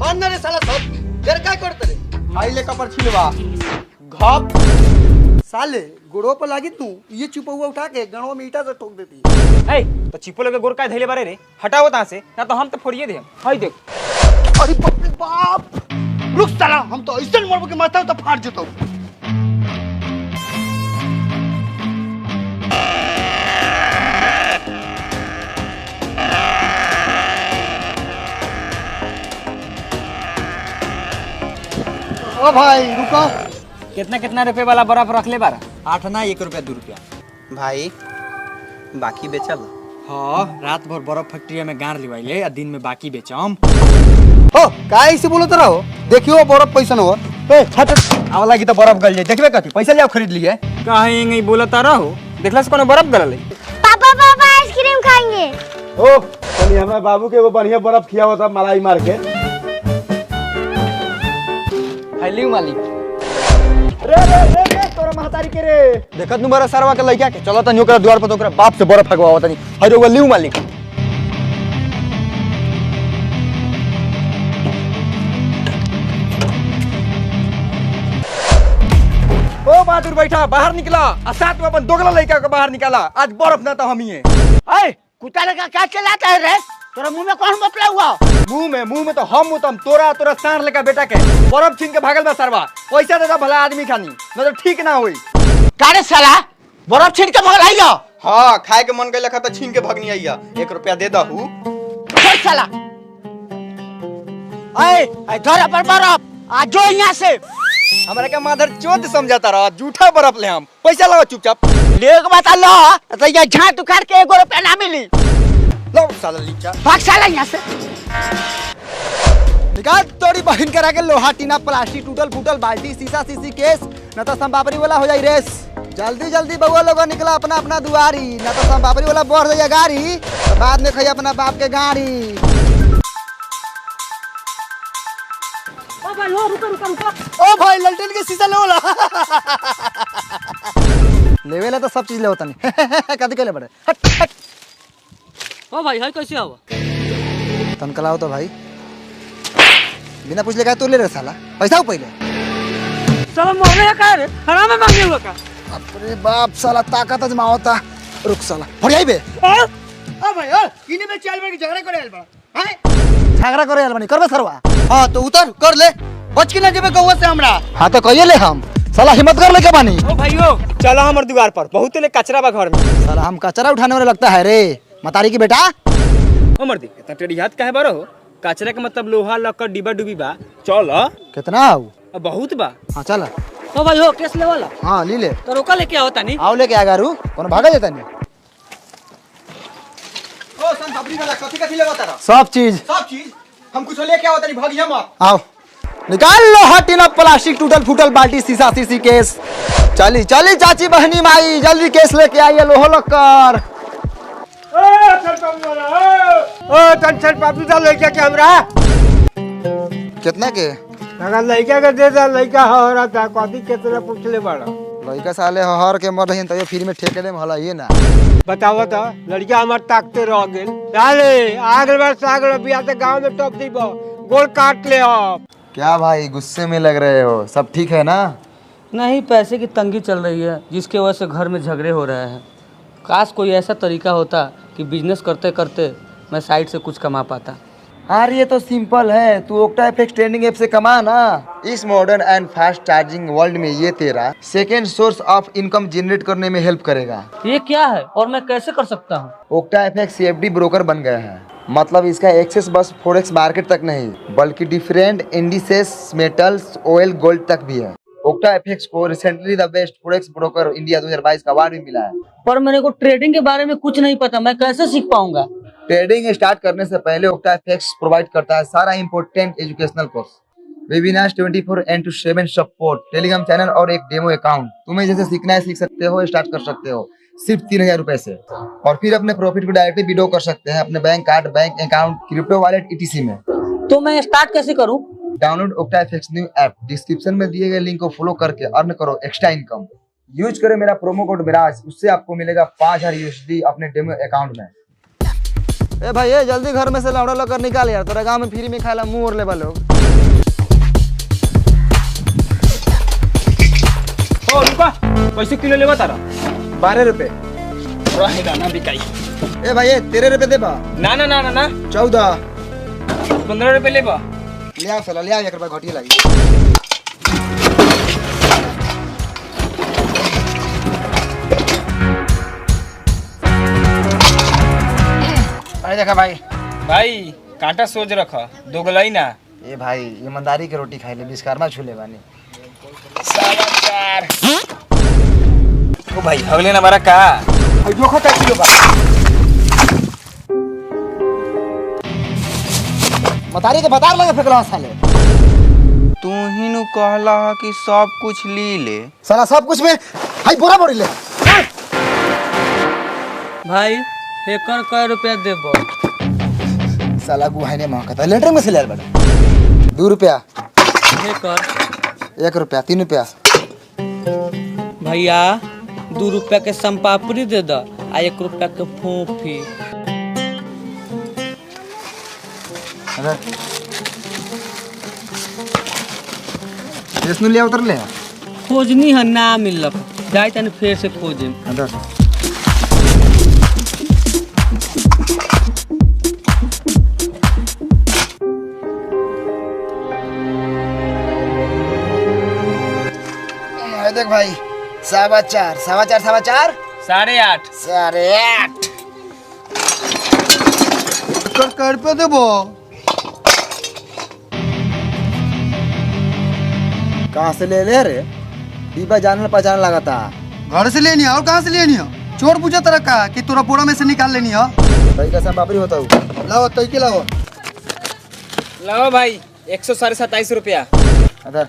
मान रे साला सब घर काय करते रे खाई ले कपर छिलवा घप साले गोड़ो पर लागी तू ये चुपौआ उठा के गणवा में ईटा से ठोक देती ए तो चिपो लगे गोर काय धैले बारे रे हटाओ ता से ना तो हम तो फोड़िए दे हाय देख। अरे बाप रे बाप रुक साला हम तो ऐसे मरबो के माथा तो फाड़ जतो। ओ भाई रुको कितना रुपए वाला बर्फ रख ले बारा 8 ना 1 रुपया 2 रुपया भाई बाकी बेचल। हाँ रात भर बर्फ फैक्ट्री में गाड़ लिवाइले आ दिन में बाकी बेचम। हो काय से बोलत रहो देखियो बर्फ पैसा न हो ए छट आवला की तो बर्फ गल जाए देखबे कथी पैसा ले खरीद लिए काहे नहीं बोलता रहो देखला से कोनो बर्फ गलले। पापा पापा आइसक्रीम खाएंगे। ओ तनी हमरा बाबू के एगो बढ़िया बर्फ खियावो त मलाई मार के। हेली मालिक रे तोरा महतारी के रे देखत नु बरा सरवा के लइका के चलो तनी ओकरा द्वार पर ओकरा बाप से बर्फ फगवाओ तनी हर एगो लिउ मालिक। ओ बहादुर बैठा बाहर निकला आ साथ में अपन दोगला लइका के बाहर निकाला आज बर्फ ना तो हम ही है। ए कुत्ता लगा क्या चलाता है रे तेरा मुंह में कौन बतला हुआ मुंह में तो हम मुतम तोरा सांड लेका बेटा के बर्फ छीन के भागल बा सरवा पैसा देता भला आदमी खानी न तो ठीक ना होई। कारे साला बर्फ छीन के भगल आइयो। हाँ खाए के मन गइल तो छीन के भगनी आइया 1 रुपया दे दहू। छोड़ साला ए धर पर बर्फ आ जो यहां से हमरा के माधर चोद समझाता रहा झूठा बर्फ ले हम पैसा लगा चुपचाप ले के बता लो तो ये झाट उखाड़ के 1 रुपया ना मिली। लो साला लीचा भाग साला यहां से निकाल तोड़ी बहन करा के लोहा टीना प्लास्टिक टूटल फूटल बाल्टी शीशा शीशी केस न तो संपापरी वाला हो जाई रेस। जल्दी जल्दी बउआ लोग निकला अपना अपना दुआरी न तो संपापरी वाला बढ़ जाइए गाड़ी तो बाद में खइया अपना बाप के गाड़ी। ओ भाई ललटेन के शीशा लो ला लेवे ला तो सब चीज ले होता नहीं कदी के ले बड़े हट हट। ओ भाई हाय कैसे आवा तन कलाओ तो भाई बिना पूछ ले का तू ले रे साला पैसा पहले साला मोरे का रे हराम में मांगे हुआ का। अरे बाप साला ताकत अजमावता रुक साला फड़ियाई बे ओ भाई ओ किने में चाल में झगड़ा करे आइल बा हैं झगड़ा करे आल बनी करबे सरवा। हां तो उतर कर ले बच के ना जेबे गौवा से हमरा। हां तो कहिए ले हम साला हिम्मत कर ले के बानी। ओ भाइयों चलो हमर द्वार पर बहुत ले कचरा बा घर में। साला हम कचरा उठाने वाला लगता है रे मतारी की बेटा। ओ मर्दी इतना टेढ़ी हाथ काहे बारो हो कचरा के मतलब लोहा लक्कड़ डिब्बा डुबी बा चल कितना आऊ बहुत बा। हां चल ओ भाई हो केस ले वाला हां ली ले तो रोका लेके आओ तानी आओ लेके आ गारू कौन भागा जाता नहीं। ओ सन पापड़ी वाला कथी लेवा तारा सब चीज हम कुछ लेके आवत नहीं भगिया मत। आओ निकाल लो हटिना प्लास्टिक टूटल फूटल बाल्टी शीशा शीशी केस। चली चली चाची बहनी माई जल्दी केस लेके आइए लोहो लक्कर। ओ टेंशन पापी दा लइका के हमरा कितना के अगर लइका के दे दा लइका हो रहा था कथी केतना पूछले बड़ा लइका साले हर के मर रही तो फ्री में ठेके दे हला ये ना बताओ तो लड़का हमार ताकते रह गेल डाले आगल बार सागल बिया ते गांव में टॉप दीबो गोल काट ले अब। क्या भाई गुस्से में लग रहे हो सब ठीक है ना। नहीं पैसे की तंगी चल रही है जिसके वजह से घर में झगड़े हो रहे हैं। काश कोई ऐसा तरीका होता कि बिजनेस करते करते मैं साइड से कुछ कमा पाता। यार ये तो सिंपल है तू OctaFX ट्रेडिंग ऐप से कमा ना। इस modern and fast charging world में ये तेरा second source of income generate करने में हेल्प करेगा। ये क्या है और मैं कैसे कर सकता हूँ? OctaFX CFD ब्रोकर बन गया है मतलब इसका एक्सेस बस फॉरेक्स मार्केट तक नहीं बल्कि डिफरेंट इंडिसेस मेटल्स ऑयल गोल्ड तक भी है। OctaFX को रिसेंटली द बेस्ट फॉरेक्स ब्रोकर इंडिया 2022 का अवार्ड भी मिला है। पर मेरे को ट्रेडिंग के बारे में कुछ नहीं पता, मैं कैसे सीख पाऊंगा? ट्रेडिंग स्टार्ट करने से पहले OctaFX प्रोवाइड करता है सारा important educational course, webinar 24/7 support, Telegram channel और एक डेमो अकाउंट। तुम्हें जैसे सीखना है सीख सकते हो, स्टार्ट कर सकते हो सिर्फ 3000 रुपए से और फिर अपने प्रॉफिट को डायरेक्टली विड्रॉ कर सकते हैं अपने bank card, bank account, crypto wallet ETC में। तो मैं स्टार्ट कैसे करूँ? Download OctaFX new app, description में दिए गए लिंक को फॉलो करके अर्न करो एक्स्ट्रा इनकम। यूज करें मेरा प्रोमो कोड मिराज, उससे आपको मिलेगा 5000 USD अपने डेमो अकाउंट में। ए भाई ये जल्दी घर में से लौड़ा लकर निकाल यार, तोरा गांव में फ्री में खाला मुंह और ले लोग। ओ रुका, कैसे किलो लेबा तारा? 12 रुपए। रहेगा ना बिकाई। ए भाई ये 13 रुपए देबा। ना ना ना ना ना 14। 15 रुपए लेबा। ले आओ साला, ले आओ, 1 रुपया घटिया लगी। अरे देखा भाई कांटा सोच रखा, दोगलाई ना। ए भाई ईमानदारी के रोटी खाई ले, विश्वकर्मा छूले बानी। समाचार ओ भाई अगले ना मारा का देखो का किलो बा मतारी के बता लगे फेकला साले। तू ही नु कहला कि सब कुछ ली ले। साला सब कुछ में हाई बोरा बोरी ले। भाई हेकर कै रुपया देबो? साला गुहाई ने महकता लेटर में से ले बड़ा। 2 रुपया। हेकर 1 रुपया, 3 रुपया। भैया 2 रुपया के संपापड़ी दे द आ 1 रुपया के फोफी। इसनु ले उतर ले। खोजनी है ना मिलक, जाए तनी फिर से खोजे। देख भाई 4.25 4.25 8.5 8.5 कर पे देबो। कहाँ से ले ले रे? डिब्बा जानल पहचान लगाता। घर से लेनी है और कहाँ से लेनी है? चोर पूछा तरह का कि तोरा बोरा में से निकाल लेनी है। भाई कैसा बाबरी होता हूँ। लाओ तई के लाओ। लाओ भाई 127 रुपया। अदर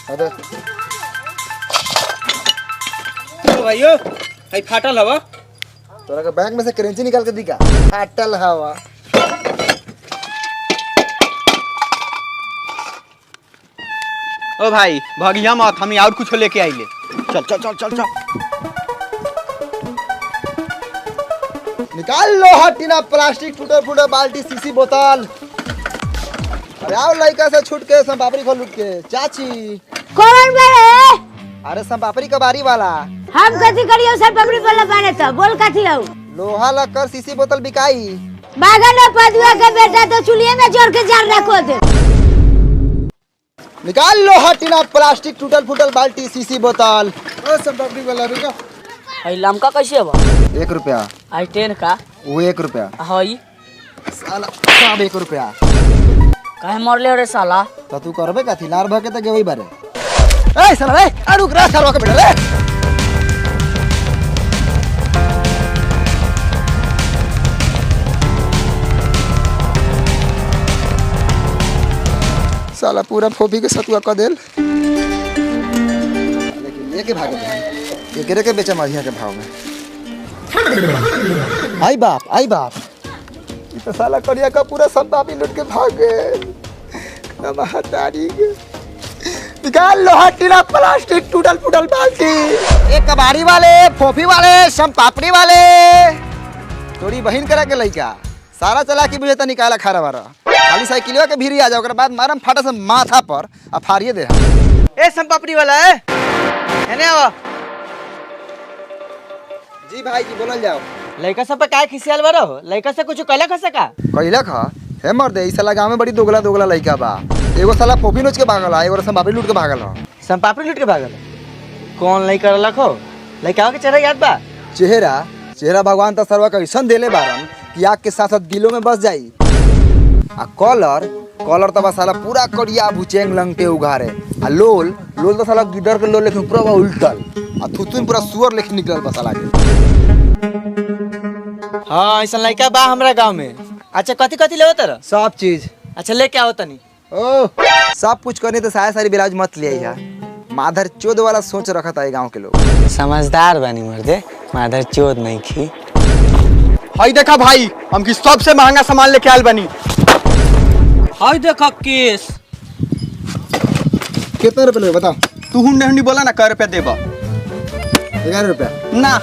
अदर ओ भाइयो भाई फाटल हवा। तोरा के बैंक में से करेंसी निकाल के दिखा। फाटल हवा। ओ भाई भगिया मत, हम और कुछ लेके आइले। चल चल चल चल चल। निकाल लो हटीना प्लास्टिक टूटा फूटा बाल्टी सीसी बोतल। अरे आओ लड़का से छूट के सब बाबरी खोल लूट के। चाची कौन बड़े? अरे सब बाबरी का बारी वाला। हम कथी करियो सर पबड़ी वाला बने तो बोल कथी हो? लोहा लक्कर सीसी बोतल बिकाई। बागन पदुआ के बेटा तो चुलिए में जोड़ के जार रखो दे। निकाल लो हटीना प्लास्टिक टूटल फूटल बाल्टी सीसी बोतल। ओ सब बाबरी वाला रुका। हई लमका कैसे बा? 1 रुपया। आई 10 का वो 1 रुपया। हई साला सब 1 रुपया। काहे मरले रे साला? तो तू करबे कथी? लार भके त गेवई बारे। ए साला रे, आ रुक रे साला के बेटा रे। साला पूरा फोफी के सतुआ क देल। लेकिन लेके भागे थे। एकरे के बेचा मझिया के भाव में। आई बाप ये तो साला करिया का पूरा संतापी लूट के भाग गए। महतारी के निकाल लो हटीना प्लास्टिक टूटल फूटल बाल्टी। एक कबाड़ी वाले, फोफी वाले, संपापड़ी वाले, तोरी बहिन करा के लइका सारा चला की बुझे त निकाला खारा बारा। खाली साइकिलवा के भीरी आ जाओ, ओकरा बाद मारम फाटा से माथा पर आ फाड़िए दे। ए संपापड़ी वाला है एने आओ। जी भाई जी बोलल जाओ। लइका सब पे काहे खिसियाल बारो हो? लइका से कुछ कहला खसे का? कइला खा हे मर दे। ई साला गांव में बड़ी दोगला दोगला लइका बा। एगो साला फोफी नोच के भागल है, एगो संपापड़ी लूट के भागल है। संपापड़ी लूट के भागल? कौन लइका रखो? लइका के चेहरा याद बा? चेहरा भगवान त सर्व का ऐसन देले बारन कि आग के साथ साथ दिलों में बस जाई। आ कलर तो साला पूरा करिया भुचेंग लंगटे उघारे। आ लोल तो साला गिदर के लोल लेकिन पूरा उल्टल। आ थुथुन पूरा सुअर लेकिन निकलल बा साला के। हां ऐसा लइका बा हमरा गांव में। अच्छा कथी लेवो तर? सब चीज। अच्छा लेके आओ तनी। ओ सब कुछ करने तो सारी ब्लाउज मत ले आइहा। माधर चोद वाला सोच रखा था गांव के लोग। समझदार बानी मर्दे, माधर चोद नहीं खी। हाय देखा भाई, हम की सबसे महंगा सामान लेके आयल बनी। हाय देखा केस। कितने रुपए ले बताओ? तू हुंडे हुंडी बोला ना, कै रुपया देबा? 11 रुपया, ना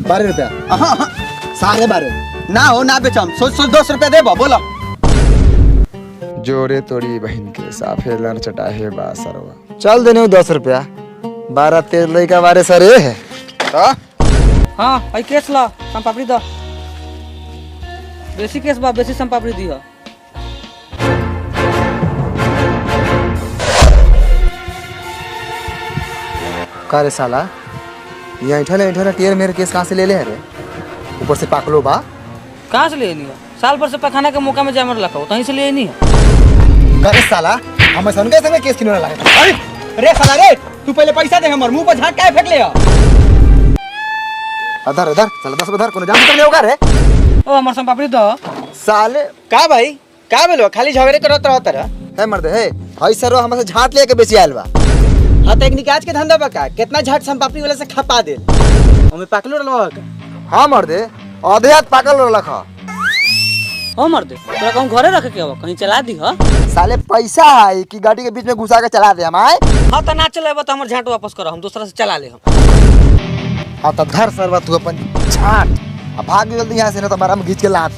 12 रुपया, हाँ, 12.5 ना हो ना बेचम, सोच 10 रुपया देबो बोलो। जोरे तोड़ी बहन के साफे लड़ चटाहे बासरवा। चल देने 10 रुपया, 12-13 लड़का बारे सरे है। हाँ भाई केस ला सम पापड़ी दो। बेसी केस बा बेसी सम पापड़ी दी हो। का रे साला, ये ऐठा टीयर मेरे केस कहाँ से ले रे? ऊपर से पाकलो बा। कहाँ से ले नहीं हो? साल भर से पखाना के मौका में जामर रखा हो, कहीं से ले नहीं है। का रे साला, हमें संगे संगे केस किनो लगे। अरे रे साला रे, तू पहले पैसा दे, हमर मुंह पर झाट काहे फेंक ले हो? अधर चल 10 उधर कोनो जान कर होगा रे। ओ हमर सम पापड़ी दो। साले का भाई का बोलो, खाली झगड़े करत रहत रह। है मर्द है, हई सरो हमसे झाट लेके बेची आयल बा। हाँ तो एक निकाज के धंधा बका, कितना झाट संपापड़ी वाले से खपा दे। हमें पाकलो रलवा का। हाँ मर्द है, आधे हाथ पाकल रखा। ओ मर्दे, तोरा कहूं घरे रखे के हो, कहीं चला दी हो। साले पैसा है कि गाड़ी के बीच में घुसा के चला दे हम आए। हाँ तो ना चलेबो तो हमर झाट वापस करो, हम दूसरा से चला ले हम। हाँ तो धर सरवा तू अपन झाट, अब भाग जल्दी यहाँ से, ना तो हमारा हम घींच के लात।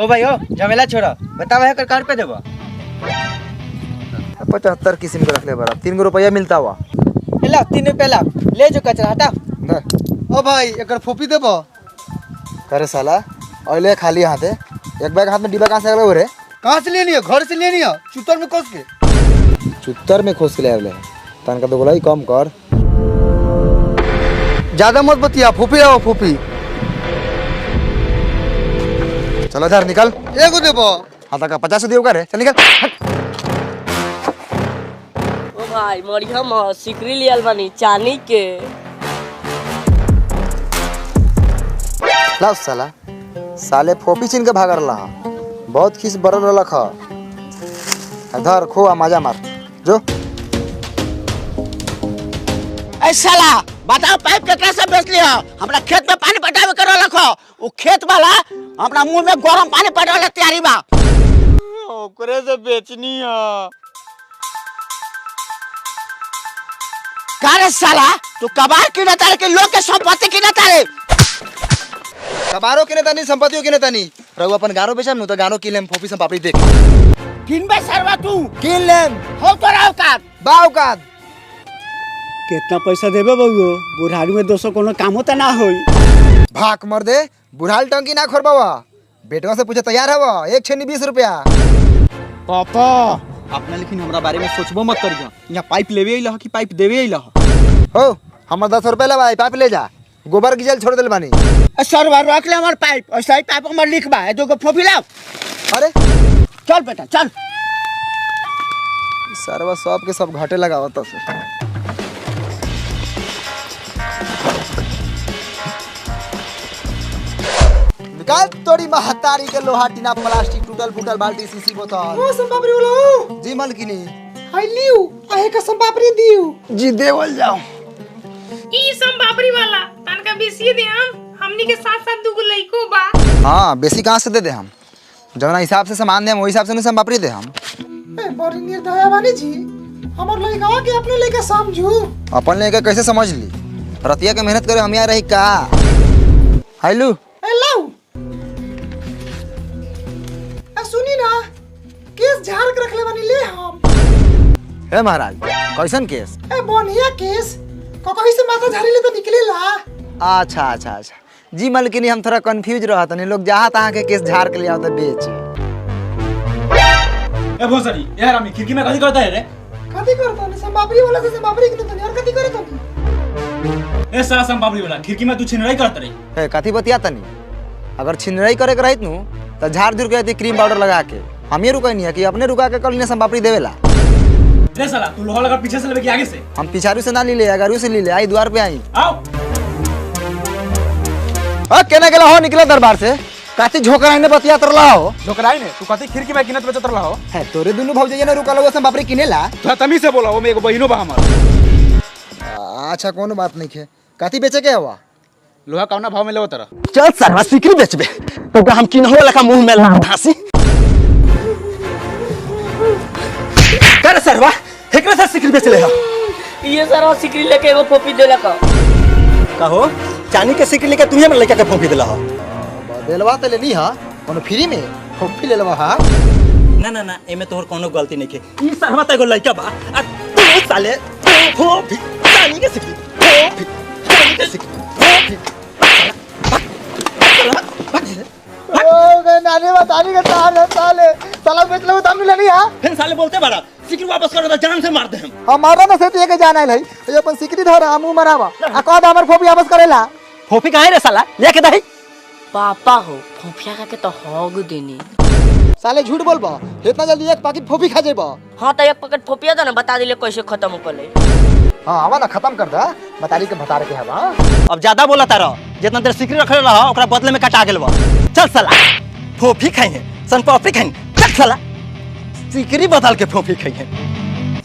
ओ भाई ओ झमेला छोड़ा, बताओ है कर पे देबो। 75 किस्म के रख ले बरा, 3 रुपया मिलता हुआ। ला 3 रुपया ला, ले जो कचरा हटा। ओ भाई एकर फोपी देबो। करे साला, अले खाली हाथ है, एक बैग हाथ में डिब्बा कहाँ से आवे रे? कहाँ से लेनी है? घर से लेनी है, चुतर में कस के। चुत्तर में खोस के ले आवे। तन का तो गोलाई कम कर। ज्यादा मत बतिया, फोपी आओ फोपी। चलो इधर निकल। एगो देबो। हाँ तक 50 दियो का रे, चल निकल। ओ भाई मरिया म सिकरी लियल बानी चांदी के। लाओ साला, साले फोपी छीन के भाग रहा, बहुत खीस बरल रख। इधर खो आ मजा मार जो। ऐ साला बताओ पाइप केकरा से बेच लिया? हमरा खेत में पानी पटावे करो रखो, वो खेत वाला हमरा मुंह में गरम पानी पटावे तैयारी बा। ओकरे से बेचनी है। का रे साला, तू कबाड़ की न तारे के लोग के संपत्ति की न तारे? कबारो के नेता नहीं, संपत्तियों के नेता नहीं। रहू अपन गारो बेचम नु तो गानो की लेम, फोपी सम पापड़ी देख। किनबे सरवा तू? किन लेम, हो तो राव का बाव का। कितना पैसा देबे बउओ? बुढ़ारी में 200 कोनो काम होता ना होई। भाग मर दे, बुढ़ाल टंकी ना खोरबावा। बेटवा से पूछे तैयार हवा, एक छेनी 20 रुपया। पापा अपना लेकिन हमरा बारे में सोचबो मत करियो। यहाँ पाइप लेवे अइला कि पाइप देवे अइला? हो हमर 10 रुपया ले भाई, पाइप ले जा, गोबर की जल छोड़ देल बानी। सरवा रख ले हमर पाइप, ऐसा ही पाइप हमर लिखबा है, दो को फोफी लाओ। अरे चल बेटा चल। सरवा सब के सब घाटे लगावत से। निकाल तोड़ी महतारी के लोहा टीना प्लास्टिक टूटल फूटल बाल्टी शीशी बोतल। ओ संपापड़ी बोलो। जी मलकिनी। आई लियो, आहे का संपापड़ी दियो। जी देवल जाओ। ई संपापड़ी वाला तनका बेसी दे, हमनी के साथ साथ दुगो लइको बा। हाँ बेसी कहाँ से दे दे हम, जवना हिसाब से सामान दे हम वही हिसाब से संपापड़ी दे हम। ए बड़ी निर्दया वाली जी, हमर लइका के अपने लेके समझू। अपन लेके कैसे समझ ली? रतिया के मेहनत करे हम यहाँ रही का। हाइलू ए लाओ। सुनी ना, केस झाड़ के रख ले बानी ले हम। हे महाराज कैसन केस? ए बढ़िया केस, कहीं से माथा झाड़ी ले तो निकलेला। अच्छा जी मलकिनी, हम थोड़ा कंफ्यूज रहा था, लोग जहाँ तहाँ के केस झाड़ के ले आओ तो बेच। ए भोसड़ी यार, हम खिड़की में कथी करता है रे? कथी करता ने? संपापड़ी वाला से संपापड़ी के तो यार कथी करे तो? ए साला संपापड़ी वाला, खिड़की में तू छिनराई करत रे? ए कथी बतिया तनी, अगर छिनराई करे के रहित नु तो झाड़ झुड़ के रहती क्रीम पाउडर लगा के। हम ये रुका नहीं है कि अपने रुका के कल ने संपापड़ी देवेला। रे साला तू लोहा लगा पीछे से लेके आगे से। हम पिछारू से ना ली ले, अगारू से ली ले, आई द्वार पे आई। आओ केना गेला हो, निकले दरबार से। काती झोकराई ने बतिया तरला हो। झोकराई ने तू कथी खिड़की में किनत बेचत रहा हो? है तोरे दुनु भौजाई ने रुका लो संपापड़ी किनेला। थोड़ा तमीज से बोला, वो में एगो बहिनो बा हमर। अच्छा कोनो बात नहीं है, काती बेचे के हवा? लोहा कौना भाव में लेवत रहा? चल सरवा सिकरी बेचबे तो हम किनहो लखा मुंह में लाम धासी। कर सरवा एकरा से सिकरी बेच ले हो। ये सारा सिकरी लेके एगो फोपी देला का कहो चानी के सिकरी लेके तुम्हें लड़का के फोंकी दिला हो दिलवा तो लेनी हा कोनो फ्री में फोफी ले लेवा हा ना ना ना एमे तोहर कोनो गलती नहीं के ई सरवा त एगो लड़का बा आ तू साले फोफी चानी के सिकरी फोफी चानी के सिकरी फोफी नानी बतानी के साले साला बेच लो दाम लेनी हा फिर साले बोलते बड़ा सिकरी वापस कर दे जान से मार दे हम हमारा ना से तो के जाना है ये अपन सिकरी धर हमू मरावा आ कद हमर फोफी वापस करेला फोफी काहे रे साला लेके दही पापा हो फोफिया का के तो होग देनी साले झूठ बोलबा इतना जल्दी एक पैकेट फोफी खा जेबा हाँ तो एक पैकेट फोफिया दो ना बता दिले कैसे खत्म कर ले हां आवा ना खत्म कर दा बतारी के बता के हवा अब ज्यादा बोला तारा जितना देर सिकरी रखले रहा ओकरा बदले में कटा गेल बा चल साला फोफी खाइए सन पापड़ी खाइए चल साला सिकरी बदल के फोफी खाइए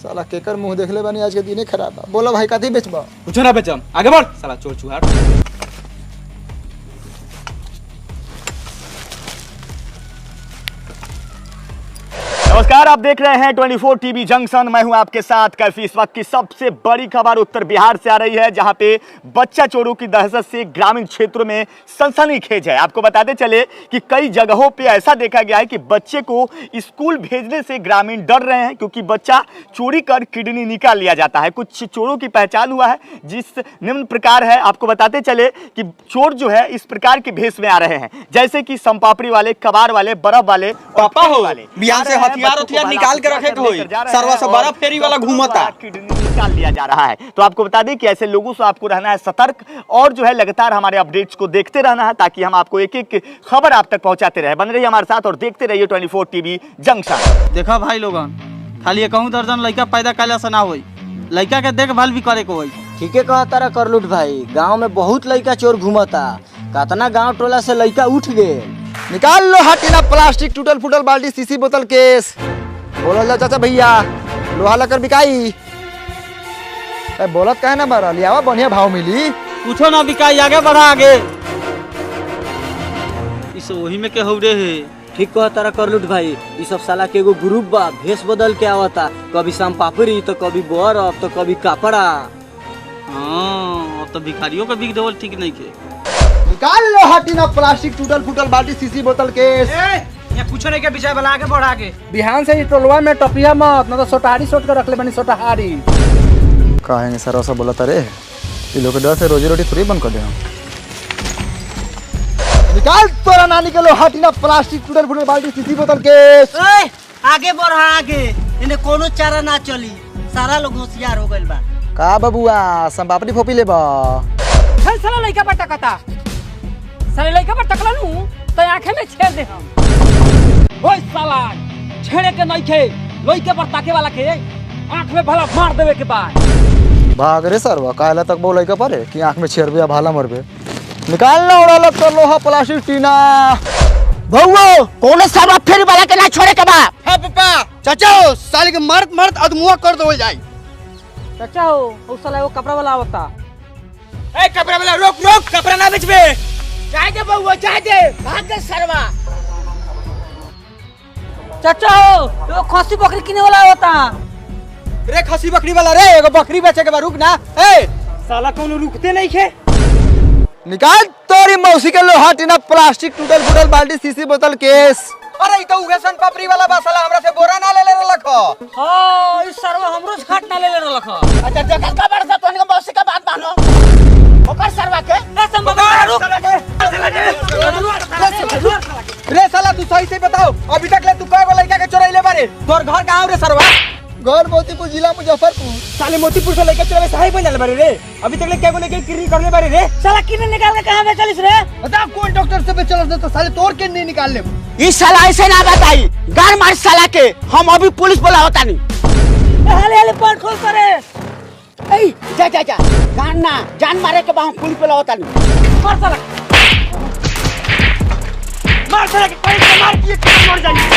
साला केकर मुंह देखले बानी आज के दिने खराब बा बोलो भाई कथी बेचबा कुछ ना बेचम आगे बढ़ साला चोर चुहार नमस्कार, आप देख रहे हैं 24 टीवी जंक्शन। मैं हूं आपके साथ कैफी। इस वक्त की सबसे बड़ी खबर उत्तर बिहार से आ रही है, जहां पे बच्चा चोरों की दहशत से ग्रामीण क्षेत्रों में सनसनीखेज है। आपको बताते चले कि कई जगहों पे ऐसा देखा गया है कि बच्चे को स्कूल भेजने से ग्रामीण डर रहे हैं, क्योंकि बच्चा चोरी कर किडनी निकाल लिया जाता है। कुछ चोरों की पहचान हुआ है जिस निम्न प्रकार है। आपको बताते चले कि चोर जो है इस प्रकार के भेष में आ रहे हैं, जैसे कि संपापड़ी वाले, कबाड़ वाले, बर्फ वाले, पापा हो वाले बिहार से हथियार निकाल के रखे के होई सरवा से बड़ा फेरी वाला घूमता किडनी निकाल लिया जा रहा है। तो आपको बता दें कि ऐसे लोगों से आपको रहना है सतर्क, और जो है लगातार हमारे अपडेट्स को देखते रहना है, ताकि हम आपको एक एक खबर आप तक पहुंचाते रहे। बन रहिए हमारे साथ और देखते रहिए 24 टीवी जंक्शन। देखा भाई लोगन, खाली कहूँ दर्जन लड़का पैदा कैला से ना होई, लड़का के देखभाल भी करे के होई। ठीके कहा तारा करलूट भाई, गांव में बहुत लड़का चोर घूमता, कतना गांव टोला से लड़का उठ गए। निकाल लो हटिना प्लास्टिक, टूटल फूटल बाल्टी, सीसी बोतल, केस। बोलो जा चाचा भैया, लोहा लकर बिकाई। बोलत कहे ना बरा लियावा, बढ़िया भाव मिली। पूछो ना बिकाई, आगे बढ़ा आगे। इस वही में के हौरे है। ठीक कहा तारा करलूट भाई, ये सब साला के एगो ग्रुप बा, भेष बदल के आवता, कभी शाम पापड़ी तो कभी बर्फ तो कभी कपड़ा। हाँ, अब तो भिखारियों का बिक देवल ठीक नहीं के। निकाल लो हटिना प्लास्टिक, टूटल फूटल बाल्टी, सीसी बोतल, केस। ये कुछ नहीं के विषय वाला, आगे बढ़ा के। बिहान से ही टोलवा में टपिया मत, ना तो सोटहारी सोट कर रख ले बनी सोटहारी। कहेंगे सर ऐसा बोला तारे, ये लोग के डर से रोजी रोटी फ्री बंद कर दे हम। निकाल तोरा नानी के लो हटिना प्लास्टिक, टूटल फूटल बाल्टी, सीसी बोतल, केस। आगे बढ़ा आगे, इन्हें कोनो चारा ना चली, सारा लोग होशियार हो गइल बा। का बबुआ संपापड़ी फोपी लेबा? साला लइका पर टकता, साले लइका पर टकला नु तो आंखें में छेड़ दे हम। ओए साला, छेड़े के नहीं खे, लइके पर ताके वाला के आंख में भला मार देवे के बाद। भाग रे सरवा, काला तक बोलै के परे कि आंख में छेड़बे भाला मरबे। निकाल लो उड़ा लो तो लोहा प्लास्टिक टीना। भौओ कोनो सरवा फेरी वाला के ना छोड़े के बा। हां पापा चाचा साले के मर्द मर्द अदमुआ कर दो जाई। चाचा हो, उस साला वो कपड़ा वाला आवता। ए कपड़ा वाला रोक रोक, कपड़ा ना बेचबे। जाए दे भौओ, जाए दे, भाग के सरवा। चाचा हो, वो खसी बकरी किने वाला आवता। रे खसी बकरी वाला रे, एगो बकरी बेचे के बा, रुक ना। ए साला कोनो रुकते नहीं खे। निकाल तोरी मौसी के लोहा टीना प्लास्टिक, टूटल फूटल बाल्टी, सीसी बोतल, केस। अरे ई तो उगे सन पापड़ी वाला बा, साला हमरा से बोरा ना ले ले रखो। हां, इस सरवा हमरो घाट ना ले ले रखो। अच्छा जगह का बड़ सा तोनी के मौसी का बात मानो। ओकर सरवा के ए संभव रुक। रे साला तू सही से बताओ, अभी तक ले तू कएगो लड़का के चोरैले बारे? तोर घर कहां रे सरवा? घर मोतीपुर जिला मुजफ्फरपुर। साले मोतीपुर से लड़का चोरैले सही बन जाले बारे रे। अभी तक ले केगो लेके किरी करले बारे रे? साला किने निकाल के कहां बेचलिस रे? बता कौन डॉक्टर से बेचल तो साले तोर के नहीं निकाल ले। ई साला ऐसे ना बताई, गार मार साला के, हम अभी पुलिस बोला होता नहीं। हाले हाले पट खोल करे। ए जा जा जा, गान ना जान मारे के बा, हम पुलिस बोला होता नहीं। मार साला, मार साला के, कोई मार दिए मर जाएगी।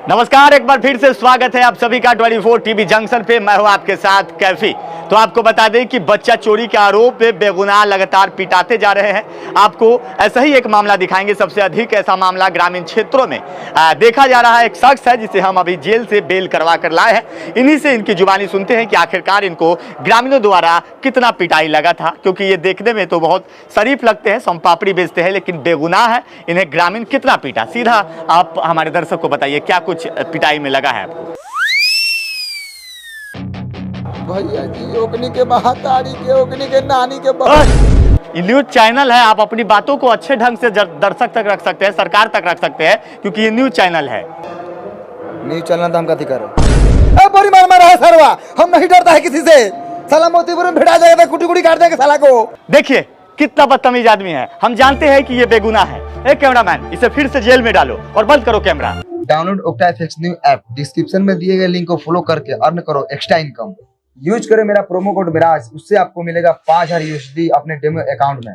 नमस्कार, एक बार फिर से स्वागत है आप सभी का 24 टीवी जंक्शन पे। मैं हूं आपके साथ कैफी। तो आपको बता दें कि बच्चा चोरी के आरोप में बेगुनाह लगातार पिटाते जा रहे हैं। आपको ऐसा ही एक मामला दिखाएंगे। सबसे अधिक ऐसा मामला ग्रामीण क्षेत्रों में देखा जा रहा है। एक शख्स है जिसे हम अभी जेल से बेल करवा कर लाए हैं। इन्हीं से इनकी जुबानी सुनते हैं कि आखिरकार इनको ग्रामीणों द्वारा कितना पिटाई लगा था, क्योंकि ये देखने में तो बहुत शरीफ लगते हैं, सोमपापड़ी बेचते हैं, लेकिन बेगुनाह है। इन्हें ग्रामीण कितना पीटा, सीधा आप हमारे दर्शक को बताइए क्या कुछ पिटाई में लगा है आपको। भैया जी ओकनी के महातारी के ओकनी के नानी के ये न्यूज चैनल है, आप अपनी बातों को अच्छे ढंग से दर्शक तक रख सकते हैं, सरकार तक रख सकते हैं, क्योंकि ये न्यूज चैनल है। न्यूज चैनल तो हम कथी करो? बड़ी मार मारा है सरवा, हम नहीं डरता है किसी से। साला मोतीपुर में भिड़ा जाएगा, कुटी कुटी काट देंगे साला को। देखिए कितना बदतमीज आदमी है। हम जानते हैं कि ये बेगुनाह है। ए कैमरामैन, इसे फिर से जेल में डालो और बंद करो camera. Download OctaFX new app, description में दिए गए लिंक को फॉलो करके अर्न करो एक्स्ट्रा इनकम। यूज करें मेरा प्रोमो कोड मिराज, उससे आपको मिलेगा 5000 USD अपने डेमो अकाउंट में।